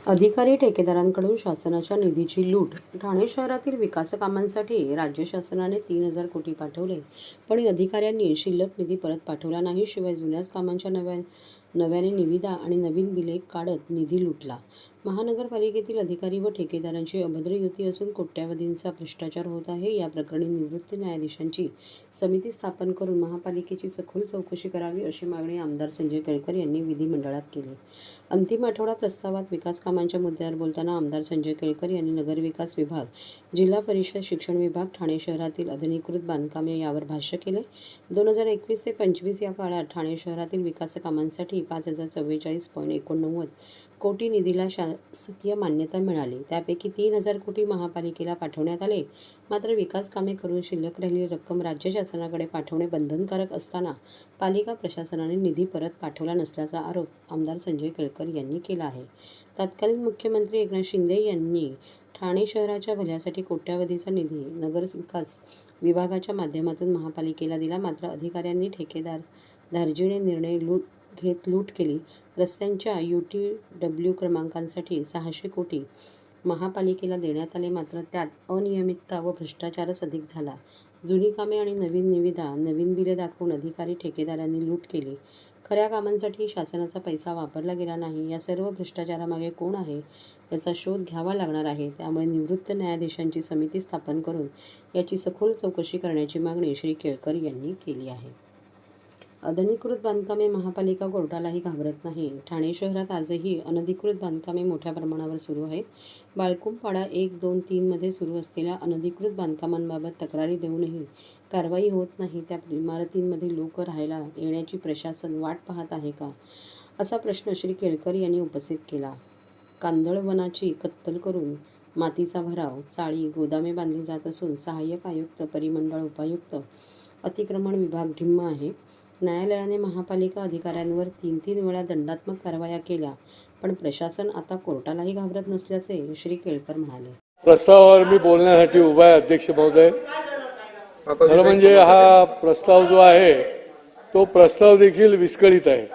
अधिकारी ठेकेदारांकडून शासनाच्या निधीची लूट. ठाणे शहरातील विकास कामांसाठी राज्य शासनाने 3,000 कोटी पाठवले, पण अधिकाऱ्यांनी शिल्लक निधी परत पाठवला नाही. शिवाय जुन्याच कामांच्या नव्याने निविदा आणि नवीन बिले काढत निधी लुटला. महानगरपालिकेतील अधिकारी व ठेकेदारांची अभद्र युती असून कोट्यवधींचा भ्रष्टाचार होत आहे. या प्रकरणी निवृत्त न्यायाधीशांची समिती स्थापन करून महापालिकेची सखोल चौकशी करावी, अशी मागणी आमदार संजय केळकर यांनी विधिमंडळात केली. अंतिम आठवडा प्रस्तावात विकास कामांच्या मुद्द्यावर बोलताना आमदार संजय केळकर यांनी नगरविकास विभाग, जिल्हा परिषद शिक्षण विभाग, ठाणे शहरातील अनधिकृत बांधकामे यावर भाष्य केले. 2021 ते 25 या काळात ठाणे शहरातील विकास कामांसाठी 5,044.89 कोटी निधीला शासकीय मान्यता मिळाली. त्यापैकी 3,000 कोटी महापालिकेला पाठवण्यात आले. मात्र विकास कामे करून शिल्लक राहिलेली रक्कम राज्य शासनाकडे पाठवणे बंधनकारक असताना पालिका प्रशासनाने निधी परत पाठवला नसल्याचा आरोप आमदार संजय केळकर यांनी केला आहे. तत्कालीन मुख्यमंत्री एकनाथ शिंदे यांनी ठाणे शहराच्या भल्यासाठी कोट्यवधीचा निधी नगरविकास विभागाच्या माध्यमातून महापालिकेला दिला. मात्र अधिकाऱ्यांनी ठेकेदार धार्जिणे निर्णय घेत लूट केली. रस्त्यांच्या UTW क्रमांकांसाठी 600 कोटी महापालिकेला देण्यात आले. मात्र त्यात अनियमितता व भ्रष्टाचारच अधिक झाला. जुनी कामे आणि नवीन निविदा, नवीन बिले दाखवून अधिकारी ठेकेदारांनी लूट केली. खऱ्या कामांसाठी शासनाचा पैसा वापरला गेला नाही. या सर्व भ्रष्टाचारामागे कोण आहे याचा शोध घ्यावा लागणार आहे. त्यामुळे निवृत्त न्यायाधीशांची समिती स्थापन करून याची सखोल चौकशी करण्याची मागणी श्री केळकर यांनी केली आहे. अनधिकृत बांधकामे महापालिका कोर्टालाही घाबरत नाही. ठाणे शहरात आजही अनधिकृत बांधकामे मोठ्या प्रमाणावर सुरू आहेत. बाळकुंपाडा 1, 2, 3 मध्ये सुरू असलेल्या अनधिकृत बांधकामांबाबत तक्रारी देऊनही कारवाई होत नाही. त्या इमारतींमध्ये लोक राहायला येण्याची प्रशासन वाट पाहत आहे का, असा प्रश्न श्री केळकर यांनी उपस्थित केला. कांदळवनाची कत्तल करून मातीचा भराव, चाळी, गोदामे बांधली जात असून सहाय्यक आयुक्त, परिमंडळ उपायुक्त, अतिक्रमण विभाग ढिम्म आहे. न्यायालयाने महापालिका अधिकाऱ्यांवर 3-3 वेळा दंडात्मक कारवाया केल्या, पण प्रशासन आता कोर्टालाही घाबरत नसल्याचे श्री केळकर म्हणाले. प्रस्तावावर मी बोलण्यासाठी उभा आहे अध्यक्ष महोदय. खरं म्हणजे हा प्रस्ताव जो आहे तो प्रस्ताव देखील विस्कळीत आहे.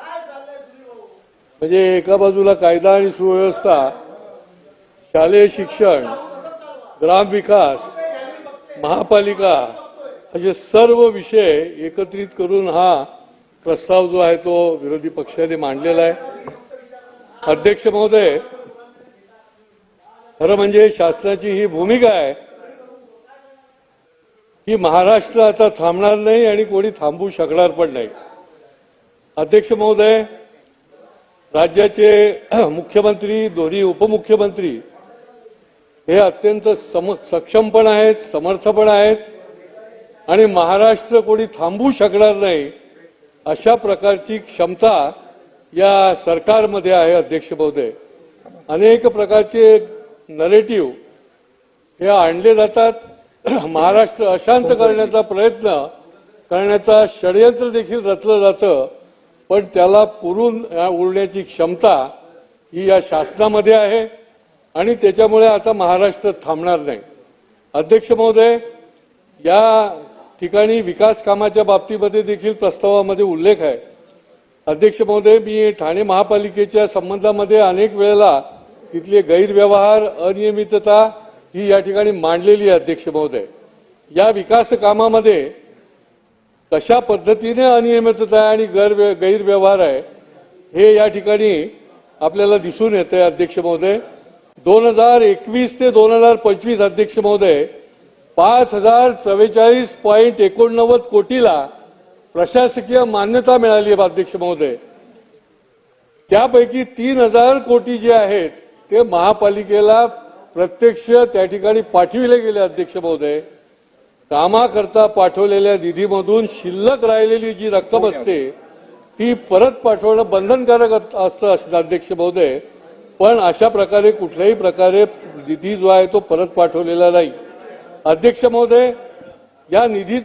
म्हणजे एका बाजूला कायदा आणि सुव्यवस्था, शालेय शिक्षण, ग्रामविकास, महापालिका असे सर्व विषय एकत्रित करून हा प्रस्ताव जो आहे तो विरोधी पक्षाने मांडलेला आहे. अध्यक्ष महोदय, खरं म्हणजे शासनाची ही भूमिका आहे की महाराष्ट्र आता थांबणार नाही आणि कोणी थांबू शकणार पण नाही. अध्यक्ष महोदय, राज्याचे मुख्यमंत्री, दोन्ही उपमुख्यमंत्री हे अत्यंत सक्षम पण आहेत, समर्थ पण आहेत आणि महाराष्ट्र कोणी थांबू शकणार नाही अशा प्रकारची क्षमता या सरकारमध्ये आहे. अध्यक्ष महोदय, अनेक प्रकारचे नरेटिव्ह हे आणले जातात. महाराष्ट्र अशांत करण्याचा प्रयत्न करण्याचा षडयंत्र देखील रचलं जातं, पण त्याला पुरून उडण्याची क्षमता ही या शासनामध्ये आहे आणि त्याच्यामुळे आता महाराष्ट्र थांबणार नाही. अध्यक्ष महोदय, या ठिकाणी विकास कामाच्या बाबतीमध्ये देखील प्रस्तावामध्ये उल्लेख आहे. अध्यक्ष महोदय, मी ठाणे महापालिकेच्या संबंधामध्ये अनेक वेळेला तिथले गैरव्यवहार, अनियमितता ही या ठिकाणी मांडलेली आहे. अध्यक्ष महोदय, या विकास कामामध्ये कशा पद्धतीने अनियमितता आणि गैरव्यवहार आहे हे या ठिकाणी आपल्याला दिसून येते. अध्यक्ष महोदय, 2021 ते 2025 अध्यक्ष महोदय 5,044.89 कोटीला प्रशासकीय मान्यता मिळाली आहे. अध्यक्ष महोदय, त्यापैकी 3,000 कोटी जे आहेत ते महापालिकेला प्रत्यक्ष त्या ठिकाणी पाठविले गेले. अध्यक्ष महोदय, कामाकरता पाठवलेल्या निधीमधून शिल्लक राहिलेली जी रक्कम असते ती परत पाठवणं बंधनकारक असतं. अध्यक्ष महोदय, पण अशा प्रकारे कुठल्याही प्रकारे निधी जो आहे तो परत पाठवलेला नाही. अध्यक्ष महोदय, या निधीत